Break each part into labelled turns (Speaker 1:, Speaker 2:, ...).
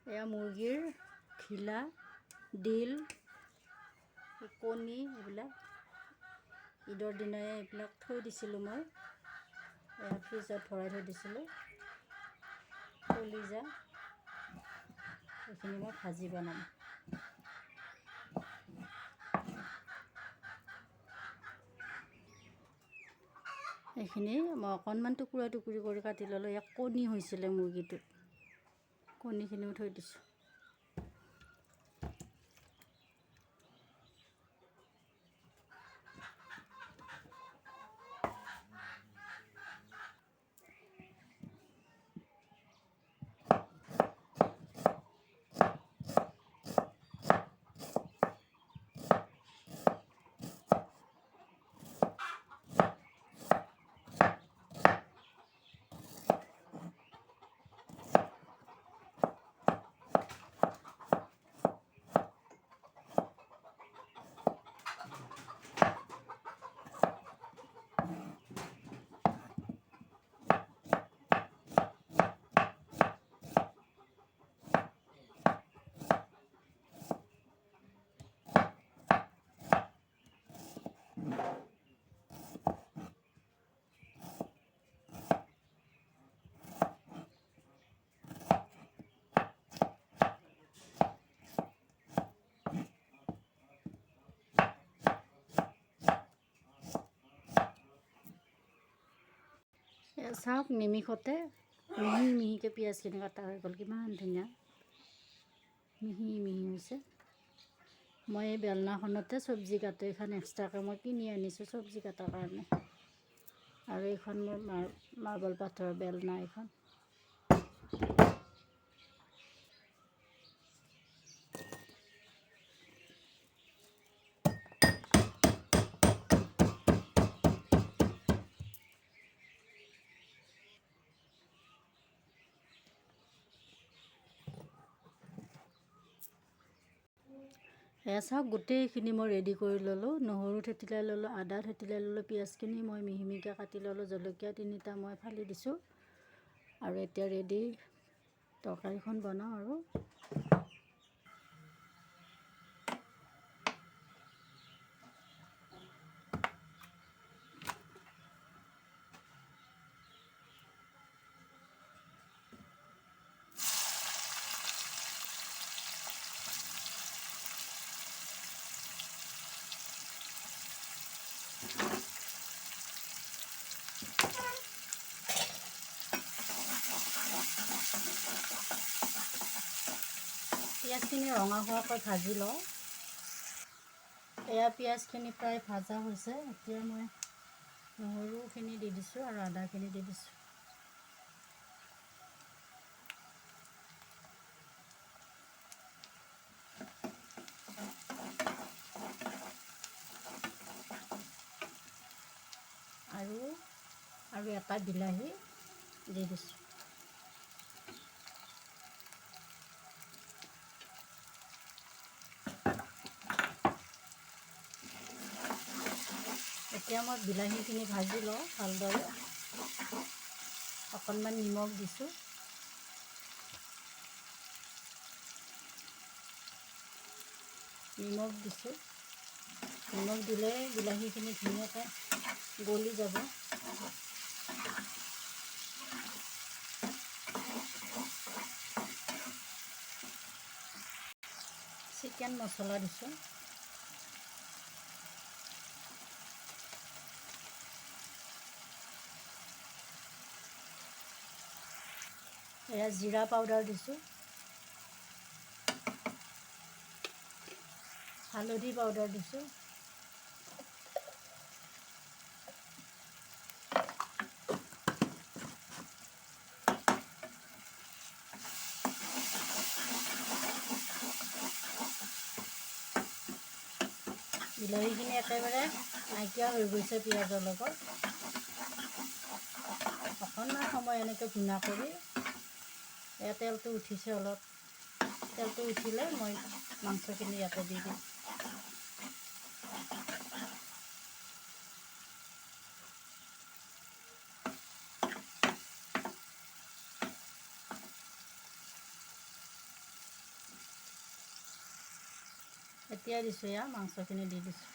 Speaker 1: এয়া মুৰ্গীৰ ঘিলা, ডিল, কণী এইবিলাক ঈদৰ দিনাই এইবিলাক থৈ দিছিলোঁ মই। এয়া ফ্ৰিজত ভৰাই থৈ দিছিলোঁ। কলিজা এইখিনি মই ভাজি বনাম। এইখিনি মই অকণমান টুকুৰা টুকুৰি কৰি কাটি ল'লোঁ। ইয়াক কণী হৈছিলে মুৰ্গীটোত, কণীখিনিও থৈ দিছোঁ। চাওক নিমিষতে মিহি মিহিকৈ পিঁয়াজখিনি কটা হৈ গ'ল, কিমান ধুনীয়া মিহি মিহি হৈছে। মই এই বেলনাখনতে চব্জি কাটো, এইখন এক্সট্ৰাকৈ মই কিনি আনিছোঁ চব্জি কটাৰ কাৰণে। আৰু এইখন মোৰ মাৰ্বল পাথৰৰ বেলনা এইখন। এয়া চাওক গোটেইখিনি মই ৰেডি কৰি ল'লোঁ। নহৰু থেতিলাই ল'লোঁ, আদা থেতিলাই ল'লোঁ, পিঁয়াজখিনি মই মিহি মিহিকৈ কাটি ল'লোঁ, জলকীয়া 3টা মই ফালি দিছোঁ। আৰু এতিয়া ৰেডি তৰকাৰীখন বনাওঁ আৰু। পিঁয়াজখিনি ৰঙা হোৱাকৈ ভাজি লওঁ। এয়া পিঁয়াজখিনি প্ৰায় ভাজা হৈছে। এতিয়া মই নহৰুখিনি দি দিছোঁ আৰু আদাখিনি দি দিছোঁ। আৰু এটা বিলাহী দি দিছোঁ। এতিয়া মই বিলাহীখিনি ভাজি লওঁ ভালদৰে। অকণমান নিমখ দিছোঁ। নিমখ দিলে বিলাহীখিনি ধুনীয়াকৈ গলি যাব। চিকেন মছলা দিছোঁ। এয়া জিৰা পাউডাৰ দিছোঁ। হালধি পাউডাৰ দিছোঁ। বিলাহীখিনি একেবাৰে নাইকিয়া হৈ গৈছে পিঁয়াজৰ লগত। অকণমান সময় এনেকৈ ভুনা কৰি তেলটো উঠিছে অলপ। তেলটো উঠিলে মই মাংসখিনি ইয়াতে দি দিম। এতিয়া দিছোঁ এয়া মাংসখিনি দি দিছোঁ।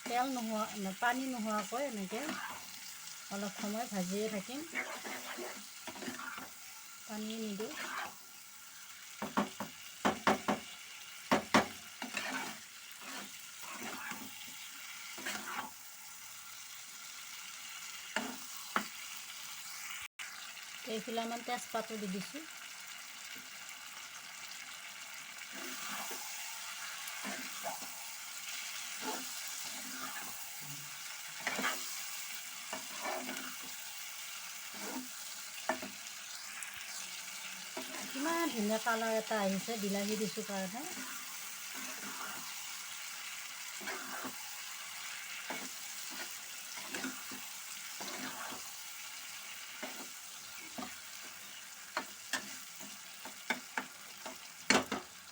Speaker 1: তেল নোহোৱা পানী নোহোৱাকৈ এনেকৈ অলপ সময় ভাজিয়ে থাকিম, পানী নিদিওঁ। কেইখিলামান তেজপাতো দি দিছোঁ। ইমান ধুনীয়া কালাৰ এটা আহিছে বিলাহী দিছোঁ কাৰণে।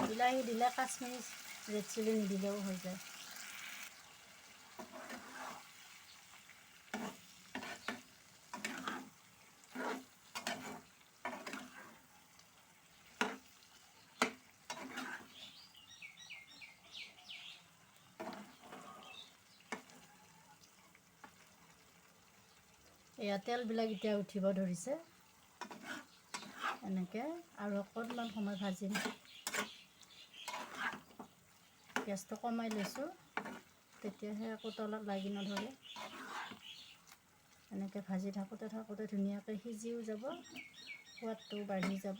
Speaker 1: বিলাহী দিলে কাশ্মীৰী ৰেড চিলি নিদিলেও হৈ যায়। এয়া তেলবিলাক এতিয়া উঠিব ধৰিছে, এনেকৈ আৰু অকণমান সময় ভাজিম। গেছটো কমাই লৈছোঁ, তেতিয়াহে আকৌ তলত লাগি নধৰে। এনেকৈ ভাজি থাকোঁতে থাকোঁতে ধুনীয়াকৈ সিজিও যাব, সোৱাদটোও বাঢ়ি যাব।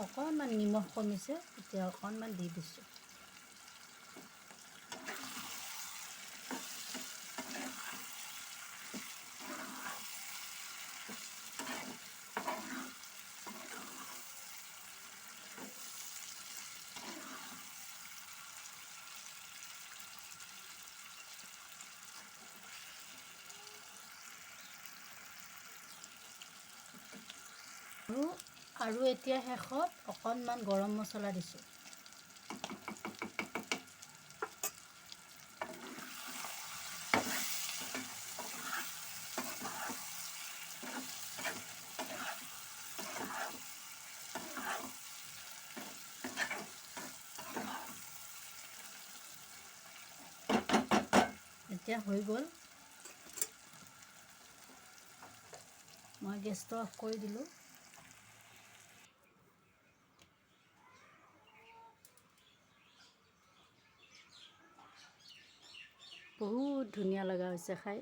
Speaker 1: অকণমান নিমখ কমিছে, এতিয়া অকণমান দি দিছোঁ। আৰু এতিয়া শেষত অকণমান গৰম মছলা দিছোঁ। এতিয়া হৈ গ'ল, মই গেছটো অফ কৰি দিলোঁ। বহুত ধুনীয়া লগা হৈছে খাই।